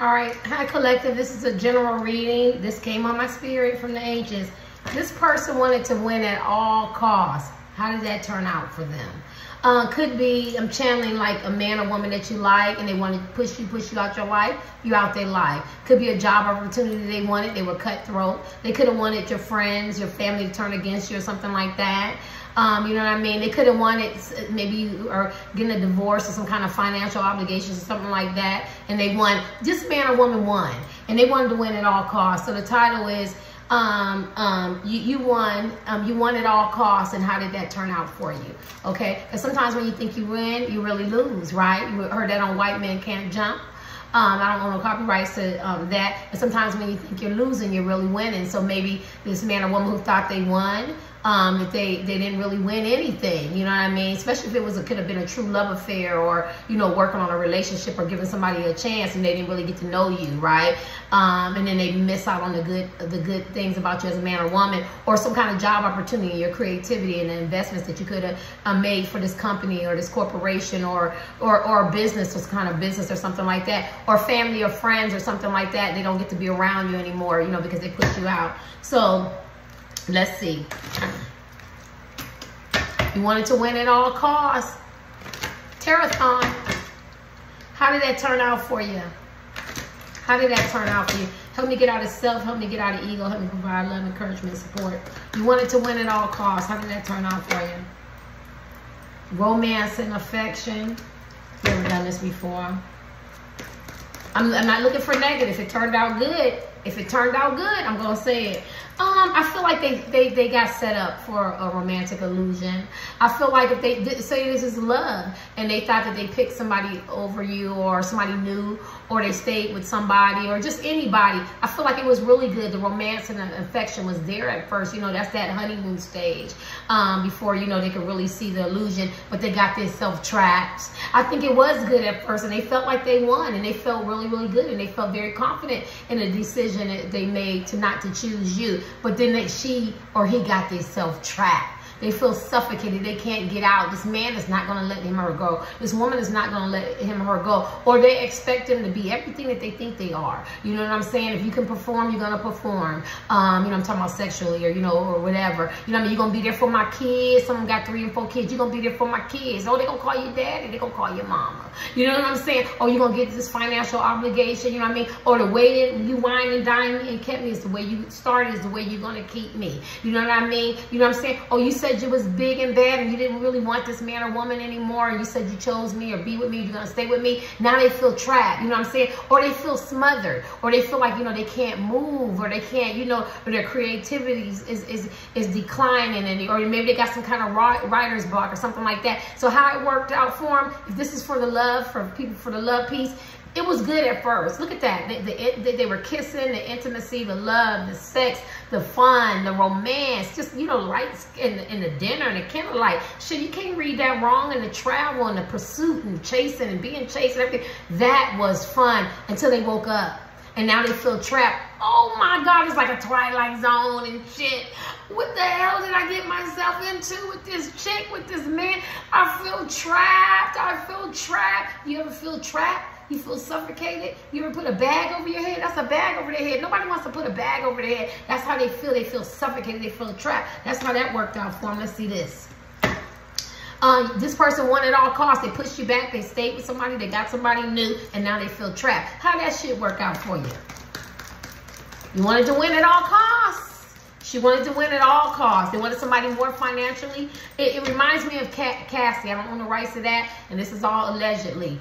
All right, hi collective, this is a general reading. This came on my spirit from the ancients. This person wanted to win at all costs. How did that turn out for them? Could be, I'm channeling like a man or woman that you like and they want to push you out your life, you out their life. Could be a job opportunity they wanted, they were cutthroat. They could have wanted your friends, your family to turn against you or something like that. You know what I mean? They could have wanted, maybe you are getting a divorce or some kind of financial obligations or something like that. And they won, this man or woman won. And they wanted to win at all costs. So the title is, you won at all costs, and how did that turn out for you? Okay? And sometimes when you think you win, you really lose, right? You heard that on White Men Can't Jump. I don't own no copyrights to that. And sometimes when you think you're losing, you're really winning. So maybe this man or woman who thought they won, that they didn't really win anything, you know what I mean? Especially if it could have been a true love affair, or, you know, working on a relationship or giving somebody a chance and they didn't really get to know you, right? And then they miss out on the good things about you as a man or woman, or some kind of job opportunity, your creativity and the investments that you could have made for this company or this corporation or business, or some kind of business or something like that, or family or friends or something like that. They don't get to be around you anymore, you know, because they push you out. So let's see. You wanted to win at all costs. Tarotathon. How did that turn out for you? How did that turn out for you? Help me get out of self. Help me get out of ego. Help me provide love, encouragement, support. You wanted to win at all costs. How did that turn out for you? Romance and affection. You ever done this before? I'm not looking for negative. If it turned out good, I'm going to say it. I feel like they got set up for a romantic illusion. I feel like if they say this is love and they thought that they picked somebody over you, or somebody new, or they stayed with somebody, or just anybody, I feel like it was really good. The romance and the affection was there at first. You know, that's that honeymoon stage, before, you know, they could really see the illusion, but they got their self-trapped. I think it was good at first, and they felt like they won, and they felt really, really good, and they felt very confident in the decision that they made not to choose you. But then she or he got themselves trapped. They feel suffocated. They can't get out. This man is not going to let him or her go. This woman is not going to let him or her go. Or they expect them to be everything that they think they are. You know what I'm saying? If you can perform, you're going to perform. You know, I'm talking about sexually, or, you know, or whatever. You know what I mean? You're going to be there for my kids. Someone got 3 and 4 kids. You're going to be there for my kids. Oh, they're going to call you daddy. They're going to call you mama. You know what I'm saying? Or you're going to get this financial obligation. You know what I mean? Or the way that you wine and dine me and kept me is the way you started, is the way you're going to keep me. You know what I mean? You know what I'm saying? Oh, you said you was big and bad and you didn't really want this man or woman anymore, and you said you chose me or be with me, you're going to stay with me. Now they feel trapped. You know what I'm saying? Or they feel smothered. Or they feel like, you know, they can't move, or they can't, you know, or their creativity is declining, and or maybe they got some kind of writer's block or something like that. So how it worked out for them, if this is for the love, for people, for the love piece, it was good at first. Look at that. They were kissing, the intimacy, the love, the sex, the fun, the romance, just, you know, lights in the dinner and the candlelight. Shit, you can't read that wrong. And the travel and the pursuit and chasing and being chased and everything. That was fun until they woke up. And now they feel trapped. Oh my God, it's like a Twilight Zone and shit. What the hell did I get myself into with this chick, with this man? I feel trapped. I feel trapped. You ever feel trapped? You feel suffocated? You ever put a bag over your head? That's a bag over their head. Nobody wants to put a bag over their head. That's how they feel. They feel suffocated. They feel trapped. That's how that worked out for them. Let's see this. This person won at all costs. They pushed you back. They stayed with somebody. They got somebody new. And now they feel trapped. How that shit work out for you? You wanted to win at all costs. She wanted to win at all costs. They wanted somebody more financially. It reminds me of Cassie. I don't own the rights to that. And this is all allegedly.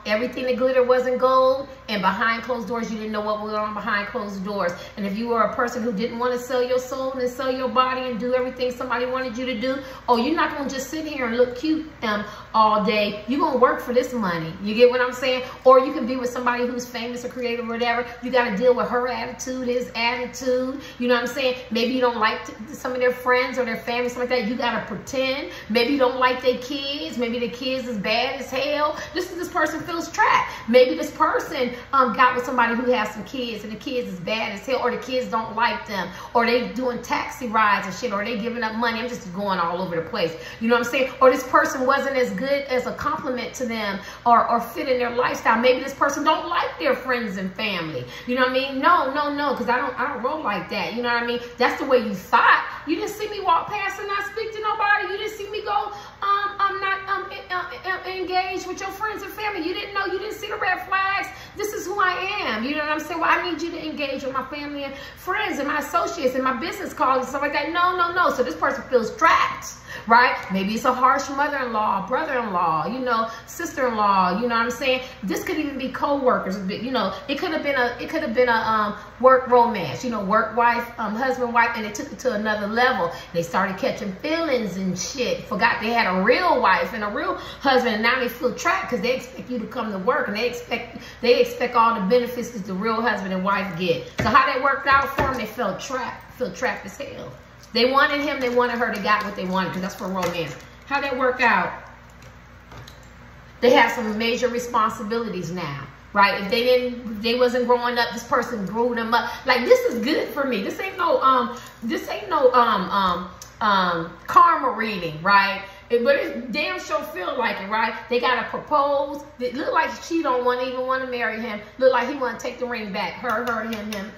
Everything that glitter wasn't gold, and behind closed doors, you didn't know what was on behind closed doors. And if you were a person who didn't want to sell your soul and sell your body and do everything somebody wanted you to do, oh, you're not going to just sit here and look cute all day. You're going to work for this money. You get what I'm saying? Or you can be with somebody who's famous or creative or whatever. You got to deal with her attitude, his attitude. You know what I'm saying? Maybe you don't like some of their friends or their family, something like that. You got to pretend. Maybe you don't like their kids. Maybe the kids is bad as hell. This person feels trapped. Maybe this person got with somebody who has some kids, and the kids is bad as hell, or the kids don't like them, or they doing taxi rides and shit, or they giving up money. I'm just going all over the place. You know what I'm saying? Or this person wasn't as good as a compliment to them or fit in their lifestyle. Maybe this person don't like their friends and family. You know what I mean? No, because I don't roll like that. You know what I mean? That's the way you thought. You didn't see me walk past and not speak to nobody. You didn't see me go engage with your friends and family. You didn't know. You didn't see the red flags. This is who I am. You know what I'm saying? Well, I need you to engage with my family and friends and my associates and my business calls and stuff like that. No. So this person feels trapped, right? Maybe it's a harsh mother-in-law, brother-in-law, you know, sister-in-law. You know what I'm saying? This could even be co-workers. You know, it could have been a work romance. You know, work wife, husband wife, and they took it to another level. They started catching feelings and shit. Forgot they had a real wife and a real husband, and now they feel trapped because they expect you to come to work and they expect all the benefits that the real husband and wife get. So how that worked out for them, they felt trapped as hell. They wanted him, they wanted her, they got what they wanted, because that's for romance. How that work out? They have some major responsibilities now, right? If they wasn't growing up, this person grew them up. Like, this is good for me. This ain't no karma reading, right? But it damn sure feel like it, right? They gotta propose. It look like she don't even want to marry him. Look like he want to take the ring back. Her, him.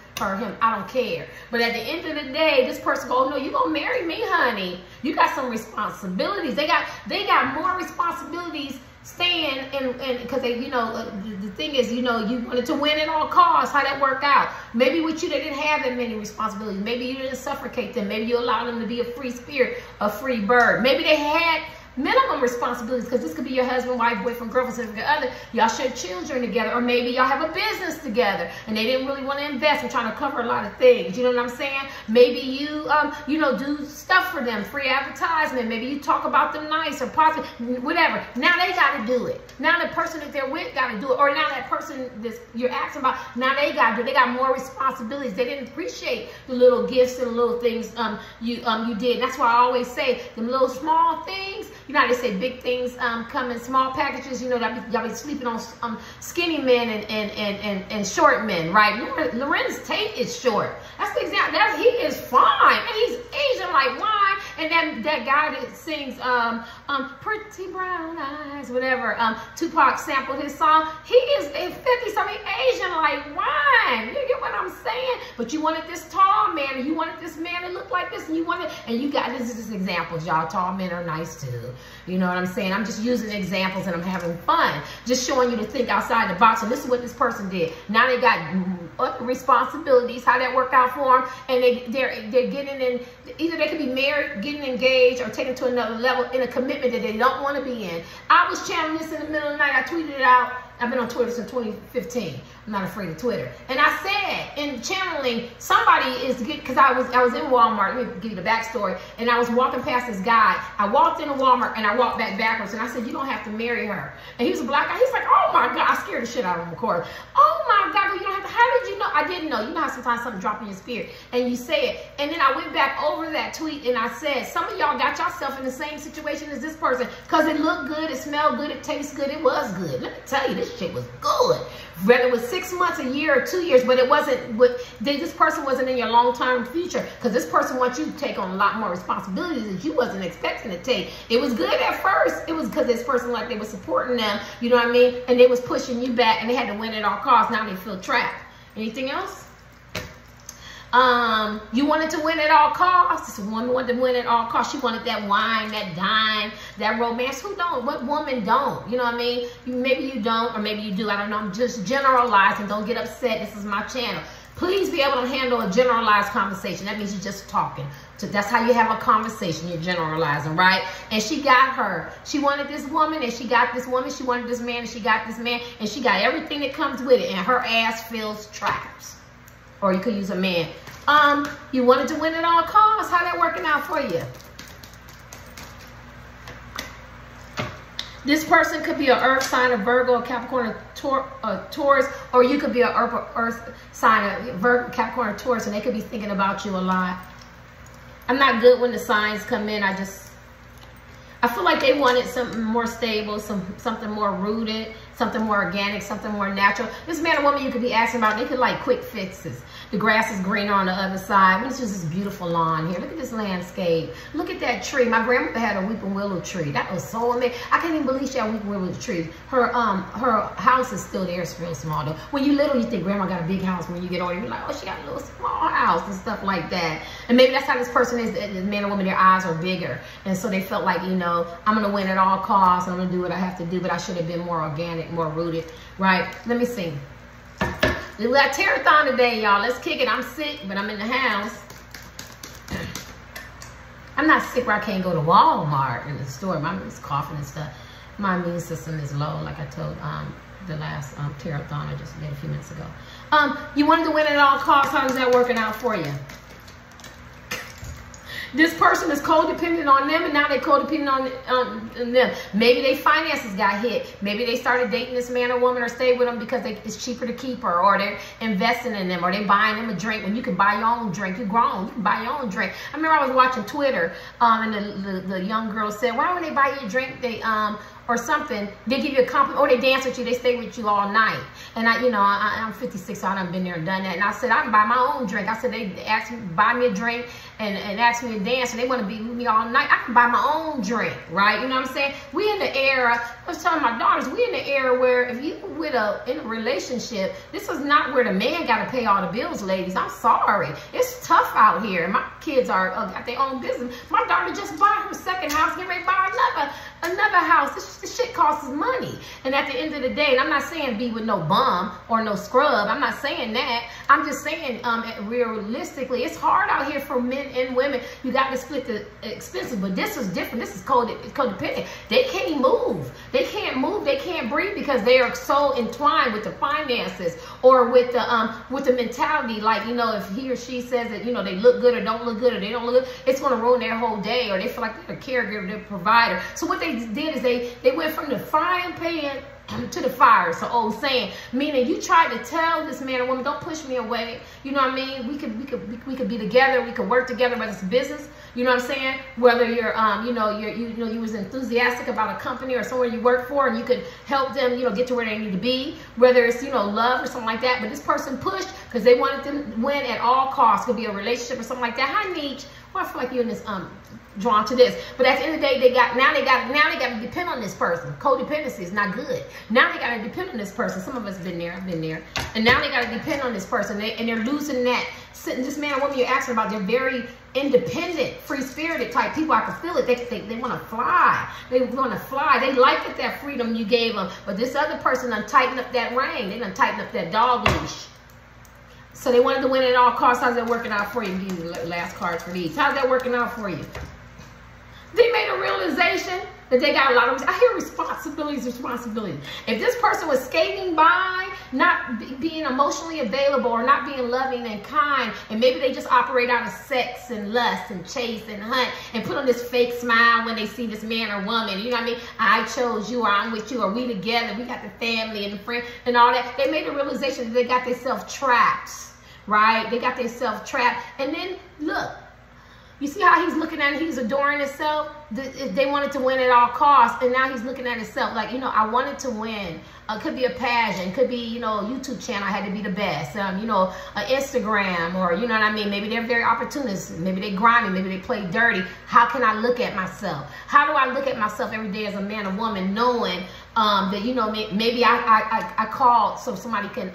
I don't care. But at the end of the day, this person go, oh, no, you gonna marry me, honey. You got some responsibilities. They got more responsibilities staying and because they, you know, the thing is, you know, you wanted to win at all costs. How that work out? Maybe with you they didn't have that many responsibilities. Maybe you didn't suffocate them. Maybe you allowed them to be a free spirit, a free bird. Maybe they had minimum responsibilities, because this could be your husband, wife, boyfriend, girlfriend, significant other. Y'all share children together, or maybe y'all have a business together and they didn't really want to invest. I'm trying to cover a lot of things. You know what I'm saying? Maybe you, you know, do stuff for them, free advertisement. Maybe you talk about them nice or positive, whatever. Now they got to do it. Now the person that they're with got to do it. Or now that person that you're asking about, now they got to do it. They got more responsibilities. They didn't appreciate the little gifts and the little things you did. And that's why I always say them little small things. You know how they say big things come in small packages. You know, y'all be sleeping on skinny men and short men, right? Lorenz Tate is short. That's the example. He is fine, and he's Asian like wine. And that guy that sings Pretty Brown Eyes, whatever, Tupac sampled his song. He is 50-something Asian like wine. You get what I'm saying? But you wanted this tall man, and you wanted this man to look like this, and you got this is just examples, y'all. Tall men are nice too. You know what I'm saying? I'm just using examples and I'm having fun. Just showing you to think outside the box. And this is what this person did. Now they got other responsibilities, how that worked out for them. And they're getting in, either they could be married, getting engaged, or taken to another level in a commitment that they don't want to be in. I was channeling this in the middle of the night. I tweeted it out. I've been on Twitter since 2015. I'm not afraid of Twitter. And I said in channeling, somebody is, because I was in Walmart. Let me give you the backstory. And I was walking past this guy. I walked into Walmart and I walked back backwards. And I said, you don't have to marry her. And he was a black guy. He's like, oh my God. I scared the shit out of him, of course. Oh my God, you don't have to. How did you know? I didn't know. You know how sometimes something drops in your spirit and you say it. And then I went back over that tweet and I said, some of y'all got yourself in the same situation as this person because it looked good, it smelled good, it tastes good, it was good. Let me tell you, this shit was good. Whether it was 6 months, a year, or 2 years, but it wasn't, this person wasn't in your long-term future, because this person wants you to take on a lot more responsibilities that you wasn't expecting to take. It was good at first. It was because this person, like, they were supporting them, you know what I mean? And they was pushing you back, and they had to win at all costs. Now they feel trapped. Anything else? You wanted to win at all costs. This woman wanted to win at all costs. She wanted that wine, that dime, that romance. Who don't? What woman don't? You know what I mean? Maybe you don't, or maybe you do. I don't know. I'm just generalizing. Don't get upset. This is my channel. Please be able to handle a generalized conversation. That means you're just talking. So that's how you have a conversation. You're generalizing, right? And she got her. She wanted this woman, and she got this woman. She wanted this man, and she got this man, and she got everything that comes with it. And her ass feels trapped. Or you could use a man. You wanted to win at all costs. How that working out for you? This person could be an earth sign, a Virgo, a Capricorn, a Taurus, or you could be an earth sign, a Virgo, Capricorn, or Taurus, and they could be thinking about you a lot. I'm not good when the signs come in. I feel like they wanted something more stable, something more rooted, something more organic, something more natural. This man or woman you could be asking about, they could like quick fixes. The grass is greener on the other side. It's just this beautiful lawn here. Look at this landscape. Look at that tree. My grandmother had a weeping willow tree. That was so amazing. I can't even believe she had a weeping willow tree. Her house is still there. It's real small though. When you little, you think grandma got a big house. When you get older, you're like, oh, she got a little small house and stuff like that. And maybe that's how this person is. The man or woman, their eyes are bigger. And so they felt like, you know, I'm going to win at all costs. I'm going to do what I have to do, but I should have been more organic, more rooted, right? Let me see. We got Tarot-a-thon today, y'all. Let's kick it. I'm sick, but I'm in the house. I'm not sick where I can't go to Walmart in the store. My mom's coughing and stuff. My immune system is low, like I told the last Tarot-a-thon I just did a few minutes ago. You wanted to win at all costs. How is that working out for you? This person is codependent on them, and now they're codependent on them. Maybe their finances got hit. Maybe they started dating this man or woman or stayed with them because it's cheaper to keep her, or they're investing in them, or they're buying them a drink when you can buy your own drink. You're grown. You can buy your own drink. I remember I was watching Twitter, and the young girl said, why would they buy you a drink? They or something, they give you a compliment, or they dance with you, they stay with you all night. And I'm 56, so I done been there and done that. And I said, I can buy my own drink. I said, they asked me, buy me a drink and ask me to dance, and they want to be with me all night. I can buy my own drink, right? You know what I'm saying? We in the era, I was telling my daughters, we in the era where if you in a relationship, this is not where the man got to pay all the bills, ladies. I'm sorry. It's tough out here. My kids are got their own business. My daughter just bought her second house, get ready to buy another house. This shit costs money. And at the end of the day, and I'm not saying be with no bum or no scrub. I'm not saying that. I'm just saying realistically, it's hard out here for men and women. You got to split the expenses. But this is different. This is codependent. They can't move. They can't move. They can't breathe because they are so entwined with the finances or with the mentality. Like, you know, if he or she says that, you know, they look good or don't look good or they don't look good, it's going to ruin their whole day, or they feel like they're a caregiver, they're a provider. So what they did is they went from the frying pan to the fire. It's an old saying, meaning you tried to tell this man or woman, don't push me away. You know what I mean? We could be together. We could work together, whether it's business. You know what I'm saying? Whether you're you was enthusiastic about a company or somewhere you work for, and you could help them, you know, get to where they need to be. Whether it's, you know, love or something like that. But this person pushed because they wanted them to win at all costs. Could be a relationship or something like that. Hi, Nietzsche. Well, I feel like you're in this drawn to this, but at the end of the day, they got to depend on this person. Codependency is not good. Now they got to depend on this person. Some of us been there, I've been there, and now they got to depend on this person, and they're losing that. This man or woman you're asking about, they're very independent, free-spirited type people. I can feel it. They want to fly. They want to fly. They like that freedom you gave them, but this other person done tightened up that rein. They done tightened up that dog leash. So they wanted to win at all costs. How's that working out for you? These last cards for these. How's that working out for you? They made a realization that they got a lot of, I hear responsibilities. If this person was skating by, not being emotionally available or not being loving and kind, and maybe they just operate out of sex and lust and chase and hunt and put on this fake smile when they see this man or woman, you know what I mean? I chose you, or I'm with you, or we together, we got the family and the friend and all that. They made a realization that they got themselves trapped, right? They got themselves trapped. And then, look, you see how he's looking at it? He's adoring himself. They wanted to win at all costs, and now he's looking at himself like, you know, I wanted to win. Could be a passion, could be, you know, a YouTube channel. I had to be the best. You know, Instagram, or, you know what I mean? Maybe they're very opportunistic. Maybe they grimy. Maybe they play dirty. How can I look at myself? How do I look at myself every day as a man or woman, knowing that, you know, maybe I called so somebody can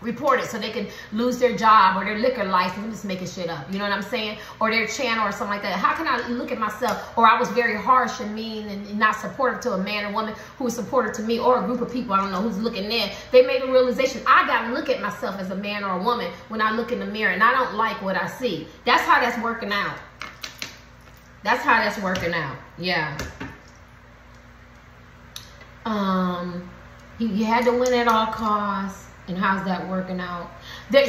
report it so they can lose their job or their liquor license. I'm just making shit up, you know what I'm saying? Or their channel or something like that. How can I look at myself? Or I was very harsh and mean and not supportive to a man or woman who was supportive to me, or a group of people, I don't know, who's looking in. They made a realization, I got to look at myself as a man or a woman when I look in the mirror, and I don't like what I see. That's how that's working out. That's how that's working out. Yeah. You had to win at all costs. And how's that working out?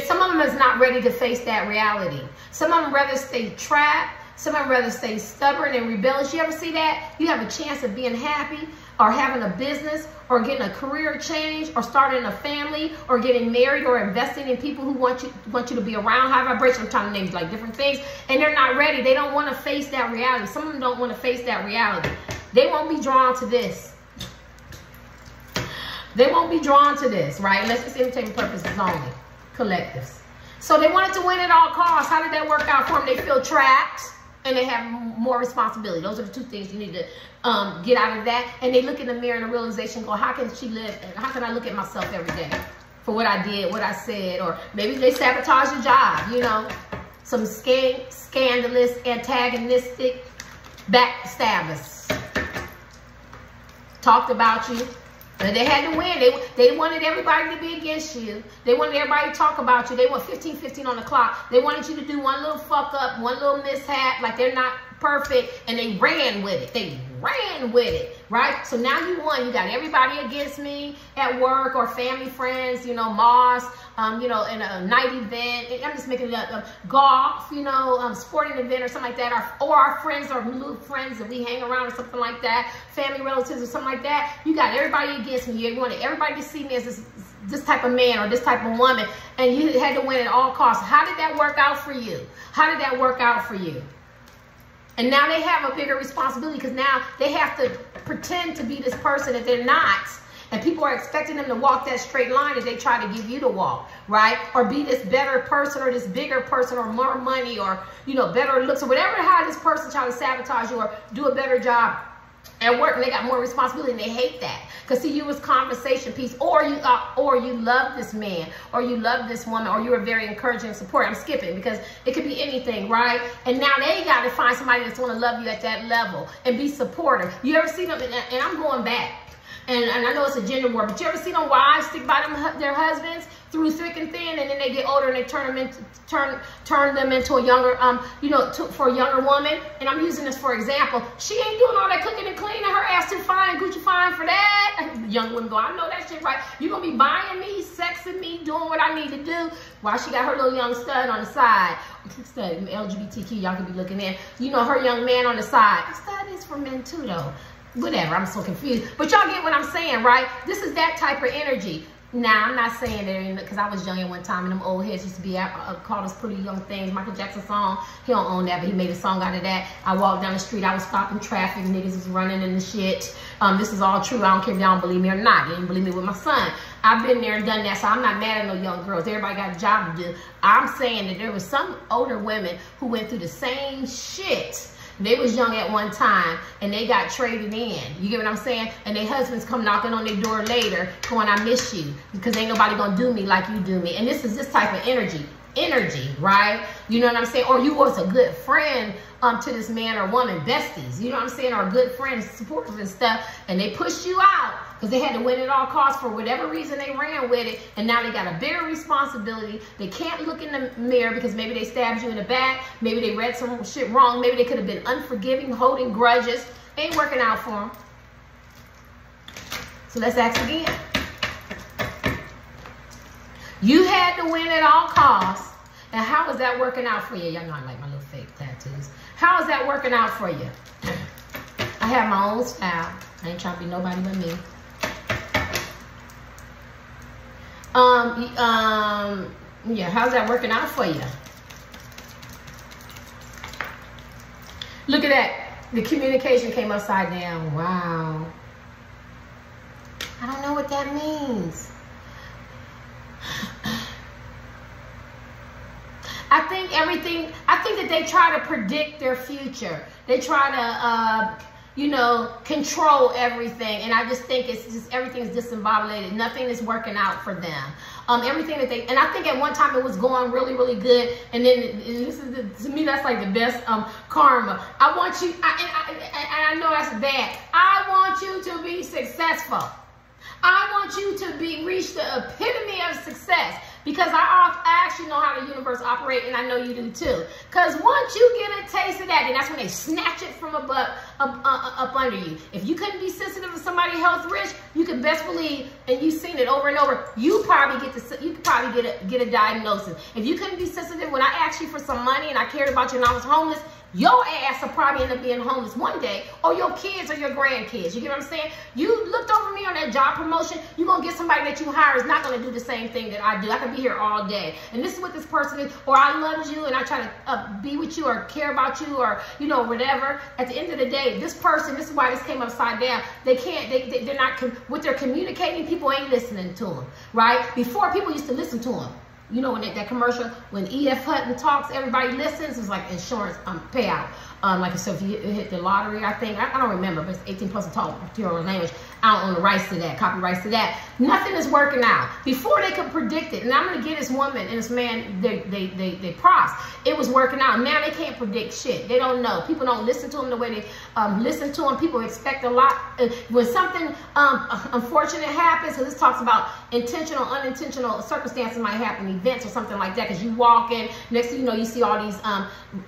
Some of them is not ready to face that reality. Some of them rather stay trapped. Some of them rather stay stubborn and rebellious. You ever see that? You have a chance of being happy, or having a business, or getting a career change, or starting a family, or getting married, or investing in people who want you to be around. High vibration. I'm trying to name like different things. And they're not ready. They don't want to face that reality. Some of them don't want to face that reality. They won't be drawn to this. They won't be drawn to this, right? Unless it's entertainment purposes only. Collectives. So they wanted to win at all costs. How did that work out for them? They feel trapped and they have more responsibility. Those are the two things you need to get out of that. And they look in the mirror and the realization go, how can she live? And how can I look at myself every day for what I did, what I said? Or maybe they sabotage your job, you know. Some scandalous, antagonistic backstabbers talked about you. And they had to win. They wanted everybody to be against you. They wanted everybody to talk about you. They want 15-15 on the clock. They wanted you to do one little fuck up, one little mishap, like they're not perfect, and they ran with it. They ran with it, right? So now you won. You got everybody against me at work or family, friends, you know, Moss, you know, in a night event. I'm just making it up. Golf, you know, sporting event or something like that. Or our friends or new friends that we hang around or something like that. Family, relatives or something like that. You got everybody against me. You wanted everybody to see me as this type of man or this type of woman. And you had to win at all costs. How did that work out for you? How did that work out for you? And now they have a bigger responsibility because now they have to pretend to be this person that they're not. And people are expecting them to walk that straight line as they try to give you to walk, right? Or be this better person or this bigger person or more money or, you know, better looks or whatever, how this person try to sabotage you or do a better job at work, and they got more responsibility, and they hate that. Because see, you was conversation piece, or you love this man, or you love this woman, or you were very encouraging and supportive. I'm skipping because it could be anything, right? And now they got to find somebody that's going to love you at that level and be supportive. You ever see them, and I'm going back, and I know it's a gender war, but you ever see them wives stick by their husbands through thick and thin, and then they get older and they turn them into a younger, you know, for a younger woman. And I'm using this for example. She ain't doing all that cooking and cleaning. Her ass too fine, Gucci fine for that. Young women go, I know that shit, right? You gonna be buying me, sexing me, doing what I need to do while she got her little young stud on the side. Stud, LGBTQ, y'all could be looking in. You know, her young man on the side. Stud is for men too, though. Whatever, I'm so confused. But y'all get what I'm saying, right? This is that type of energy. Now, I'm not saying that because I was young at one time and them old heads used to be called us pretty young things. Michael Jackson song, he don't own that, but he made a song out of that. I walked down the street, I was stopping traffic, niggas was running in the shit. This is all true. I don't care if y'all don't believe me or not. You didn't believe me with my son. I've been there and done that, so I'm not mad at no young girls. Everybody got a job to do. I'm saying that there was some older women who went through the same shit. They was young at one time and they got traded in. You get what I'm saying? And their husbands come knocking on their door later going, I miss you because ain't nobody gonna do me like you do me. And this is this type of energy, right? You know what I'm saying? Or you was a good friend to this man or woman, besties, you know what I'm saying? Or good friends, supporters and stuff. And they pushed you out because they had to win at all costs for whatever reason they ran with it. And now they got a bigger responsibility. They can't look in the mirror because maybe they stabbed you in the back. Maybe they read some shit wrong. Maybe they could have been unforgiving, holding grudges. Ain't working out for them. So let's ask again. You had to win at all costs. And how is that working out for you? Y'all know I like my little fake tattoos. How is that working out for you? I have my own style. I ain't trying to be nobody but me. Yeah, how's that working out for you? Look at that. The communication came upside down. Wow. I don't know what that means. I think that they try to predict their future. They try to, you know, control everything. And I just think it's just, everything's disembobulated. Nothing is working out for them. Everything that they, and I think at one time it was going really, really good. And then this is, to me, that's like the best karma. I want you, and I know that's bad. I want you to be successful. I want you to reach the epitome of success. Because I actually know how the universe operates, and I know you do too. Because once you get a taste of that, then that's when they snatch it from up under you. If you couldn't be sensitive to somebody's health risk, you can best believe, and you've seen it over and over, you probably get a diagnosis. If you couldn't be sensitive when I asked you for some money and I cared about you and I was homeless, your ass will probably end up being homeless one day, or your kids or your grandkids. You get what I'm saying? You looked over me on that job promotion, you're going to get somebody that you hire is not going to do the same thing that I do. I could be here all day. And this is what this person is, or I love you and I try to be with you or care about you or, you know, whatever. At the end of the day, this person, this is why this came upside down. They can't, they're not, what they're communicating, people ain't listening to them, right? Before, people used to listen to them. You know, when that commercial, when E.F. Hutton talks, everybody listens. It's like insurance payout. Like, so if you hit the lottery, I think, I don't remember, but it's 18 plus a talk material language. I don't own the rights to that, copyrights to that. Nothing is working out. Before they could predict it, and I'm going to get this woman and this man, they props. It was working out. Now they can't predict shit. They don't know. People don't listen to them the way they listen to them. People expect a lot. When something unfortunate happens, because this talks about intentional, unintentional circumstances might happen, events or something like that, because you walk in, next thing you know, you see all these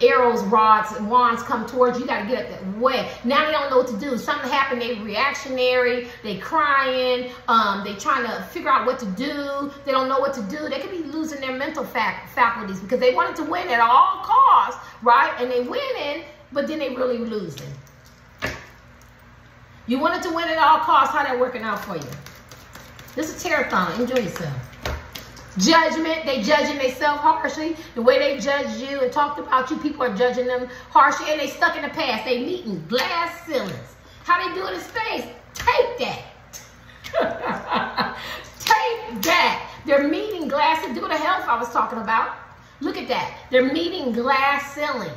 arrows, rods, and wands come towards you. You got to get out that way. Now they don't know what to do. Something happened, they reactionary, they crying, they trying to figure out what to do. They don't know what to do. They could be losing their mental faculties because they wanted to win at all costs, right? And they winning, but then they really losing. You wanted to win at all costs. How that working out for you? This is Tarot-thon. Enjoy yourself. Judgment, they judging themselves harshly. The way they judge you and talked about you, people are judging them harshly, and they stuck in the past. They meeting glass ceilings. How they do it in space? Take that. Take that. They're meeting glass, to do the health I was talking about. Look at that. They're meeting glass ceilings.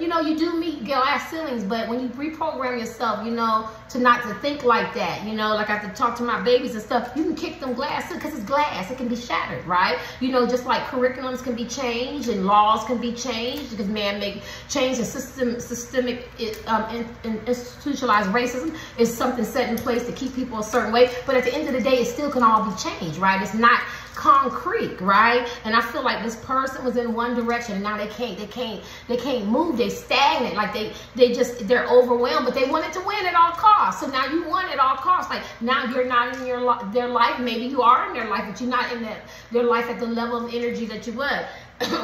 You know, you do meet glass ceilings, but when you reprogram yourself, you know, to not to think like that, you know, like I have to talk to my babies and stuff, you can kick them glass because it's glass. It can be shattered, right? You know, just like curriculums can be changed and laws can be changed because man make change. And systemic institutionalized racism is something set in place to keep people a certain way. But at the end of the day, it still can all be changed, right? It's not concrete, right? And I feel like this person was in one direction and now they can't move. They stagnant, like they're overwhelmed, but they wanted to win at all costs. So now you won at all costs. Like now you're not in their life. Maybe you are in their life, but you're not in their life at the level of energy that you would,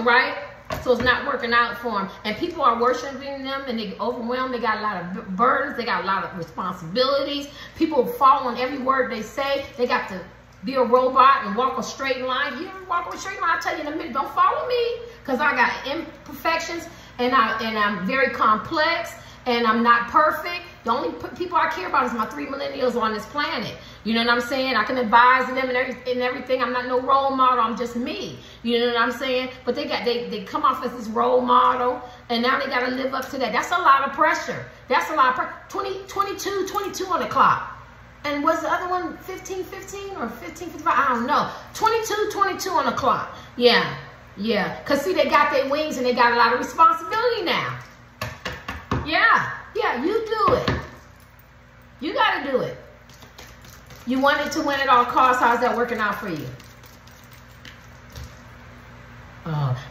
right? So it's not working out for them. And people are worshiping them and they overwhelmed. They got a lot of burdens. They got a lot of responsibilities. People follow on every word they say. They got to be a robot and walk a straight line. You ever walk a straight line? I'll tell you in a minute, don't follow me because I got imperfections and I'm very complex and I'm not perfect. The only people I care about is my 3 millennials on this planet. You know what I'm saying? I can advise them and everything. I'm not no role model. I'm just me. You know what I'm saying? But they come off as this role model and now they got to live up to that. That's a lot of pressure. That's a lot of pressure. 22 on the clock. And was the other one 15:15 or 15:55? I don't know. 22 on the clock. Yeah. Because see, they got their wings and they got a lot of responsibility now. Yeah, you do it. You got to do it. You wanted to win at all costs. How's that working out for you?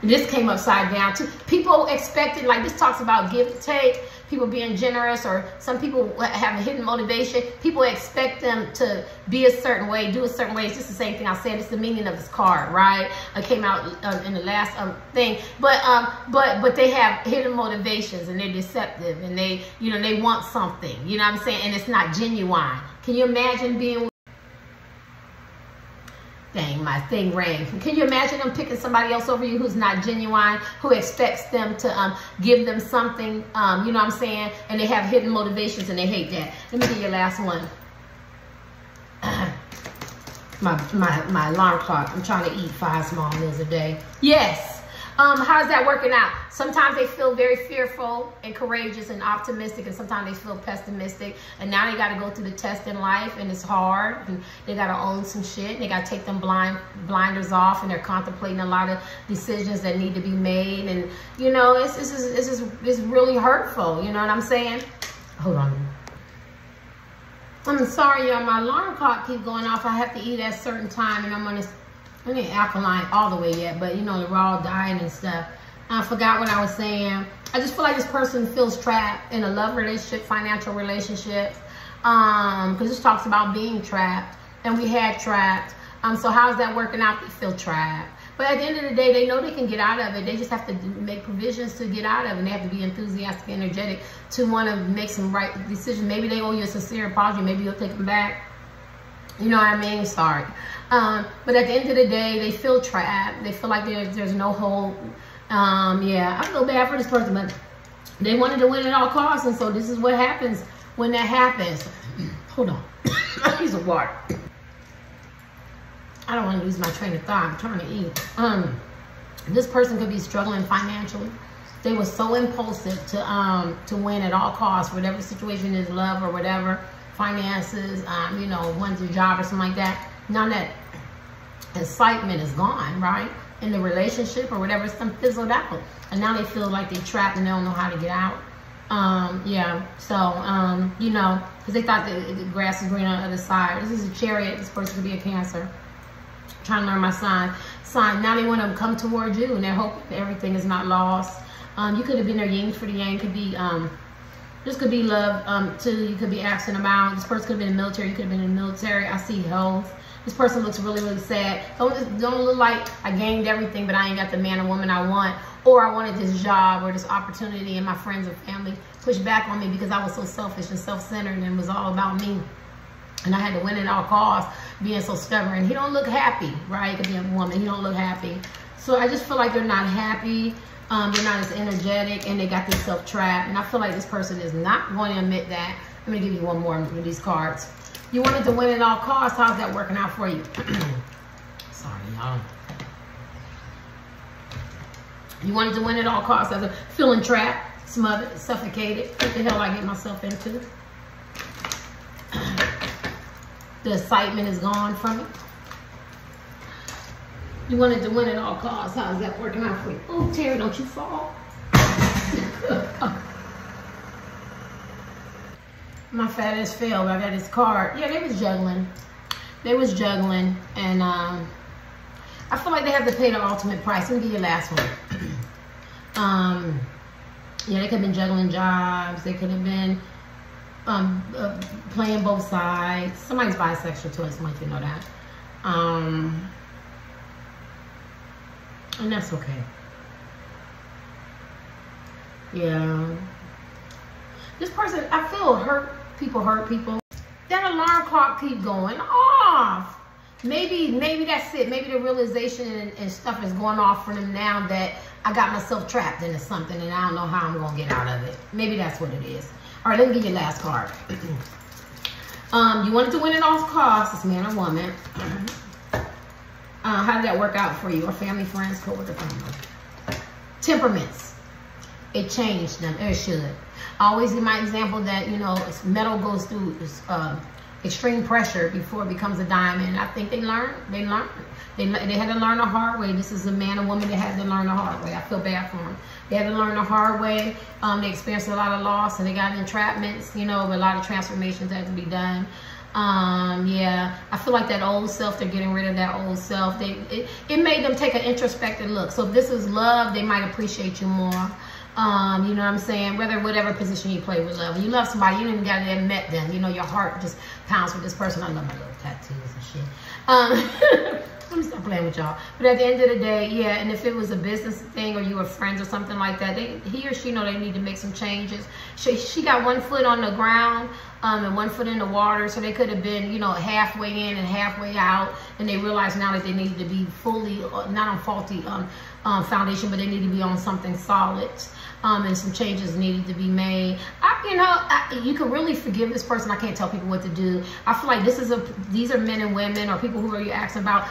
This came upside down too. People expected, like this talks about give and take, people being generous, or some people have a hidden motivation. People expect them to be a certain way, do a certain way. It's just the same thing I said. It's the meaning of this card, right? It came out in the last thing. But they have hidden motivations and they're deceptive and they want something. You know what I'm saying? And it's not genuine. Can you imagine being... Dang, my thing rang. Can you imagine them picking somebody else over you who's not genuine, who expects them to give them something, you know what I'm saying? And they have hidden motivations and they hate that. Let me get your last one. My alarm clock. I'm trying to eat 5 small meals a day. Yes. How's that working out? Sometimes they feel very fearful and courageous and optimistic, and sometimes they feel pessimistic. And now they got to go through the test in life, and it's hard. And they got to own some shit. And they got to take them blinders off, and they're contemplating a lot of decisions that need to be made. And you know, it's really hurtful. You know what I'm saying? Hold on. I'm sorry, y'all. My alarm clock keeps going off. I have to eat at a certain time, and I'm on this. I ain't alkaline all the way yet, but you know, the raw diet and stuff. I forgot what I was saying. I just feel like this person feels trapped in a love relationship, financial relationships, because this talks about being trapped, and we had trapped. So how's that working out? They feel trapped. But at the end of the day, they know they can get out of it. They just have to make provisions to get out of it. And they have to be enthusiastic, energetic to want to make some right decisions. Maybe they owe you a sincere apology. Maybe you'll take them back. You know what I mean? Sorry. But at the end of the day, they feel trapped. They feel like there's no hope. Yeah, I feel bad for this person, but they wanted to win at all costs. And so this is what happens when that happens. Hold on. I need some water. I don't want to lose my train of thought. I'm trying to eat. This person could be struggling financially. They were so impulsive to win at all costs, whatever the situation is, love or whatever, finances, you know, one's a job or something like that. Now that excitement is gone, right? In the relationship or whatever, some fizzled out. And now they feel like they're trapped and they don't know how to get out. Yeah, so, you know, because they thought the grass is green on the other side. This is a Chariot. This person could be a Cancer. Trying to learn my sign. Now they want to come towards you and they're hoping everything is not lost. You could have been their yin for the yang. Could be, this could be love, too. You could be asking about. This person could have been in the military. You could have been in the military. I see health. This person looks really, really sad. Don't look like I gained everything, but I ain't got the man or woman I want. Or I wanted this job or this opportunity, and my friends or family pushed back on me because I was so selfish and self-centered and it was all about me. And I had to win at all costs, being so stubborn. He don't look happy, right? It could be a woman. He don't look happy. So I just feel like they're not happy. They're not as energetic, and they got this self-trap. And I feel like this person is not going to admit that. Let me give you one more of these cards. You wanted to win at all costs. How's that working out for you? Sorry, y'all. You wanted to win at all costs. I was feeling trapped, smothered, suffocated. What the hell I get myself into? The excitement is gone from it. You wanted to win at all costs. How's that working out for you? Oh, Terry, don't you fall. My fat ass failed. I got this card. Yeah, they was juggling. They was juggling. And I feel like they have to pay the ultimate price. Let me give you the last one. Yeah, they could have been juggling jobs. They could have been playing both sides. Somebody's bisexual too. I just want you to know that. And that's okay. Yeah. This person, I feel hurt people. That alarm clock keep going off. Maybe that's it. Maybe the realization and stuff is going off for them now that I got myself trapped into something and I don't know how I'm going to get out of it. Maybe that's what it is. All right, let me give you the last card. You wanted to win at all costs, this man or woman. How did that work out for you? Or family, friends, co-worker, family? Temperaments. It changed them. It should. I always give my example that, you know, metal goes through extreme pressure before it becomes a diamond. I think they learned. They had to learn the hard way. This is a man or woman that had to learn the hard way. I feel bad for them. They had to learn the hard way. They experienced a lot of loss and they got entrapments, you know, but a lot of transformations had to be done. Yeah, I feel like that old self, they're getting rid of that old self. It made them take an introspective look. So if this is love, they might appreciate you more. You know what I'm saying? Whatever position you play with love. When you love somebody, you didn't got to have met them. You know, your heart just pounds with this person. I love my little tattoos and shit. Let me stop playing with y'all. But at the end of the day, yeah, and if it was a business thing or you were friends or something like that, he or she know they need to make some changes. She got one foot on the ground and one foot in the water, so they could have been, you know, halfway in and halfway out, and they realize now that they need to be fully, not on faulty foundation, but they need to be on something solid. And some changes needed to be made. You can really forgive this person. I can't tell people what to do. I feel like these are men and women or people who are you asking about.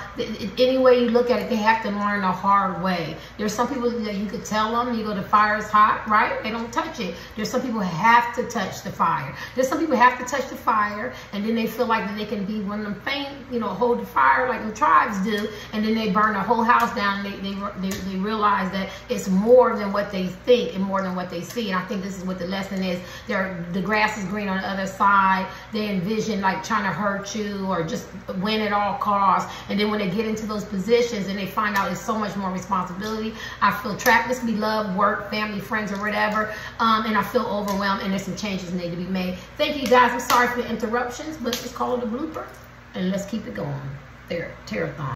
Any way you look at it, they have to learn the hard way. There's some people that you could tell them, you go, the fire is hot, right? They don't touch it. There's some people who have to touch the fire. There's some people who have to touch the fire, and then they feel like that they can be one of them faint, you know, hold the fire like the tribes do, and then they burn the whole house down. And they realize that it's more than what they think, more than what they see. And I think this is what the lesson is. The grass is green on the other side. They envision like trying to hurt you or just win at all costs. And then when they get into those positions and they find out it's so much more responsibility, I feel trapped. This could be love, work, family, friends, or whatever. And I feel overwhelmed, and there's some changes that need to be made. Thank you guys. I'm sorry for the interruptions, but let's call it a blooper and let's keep it going. There, Tarotathon.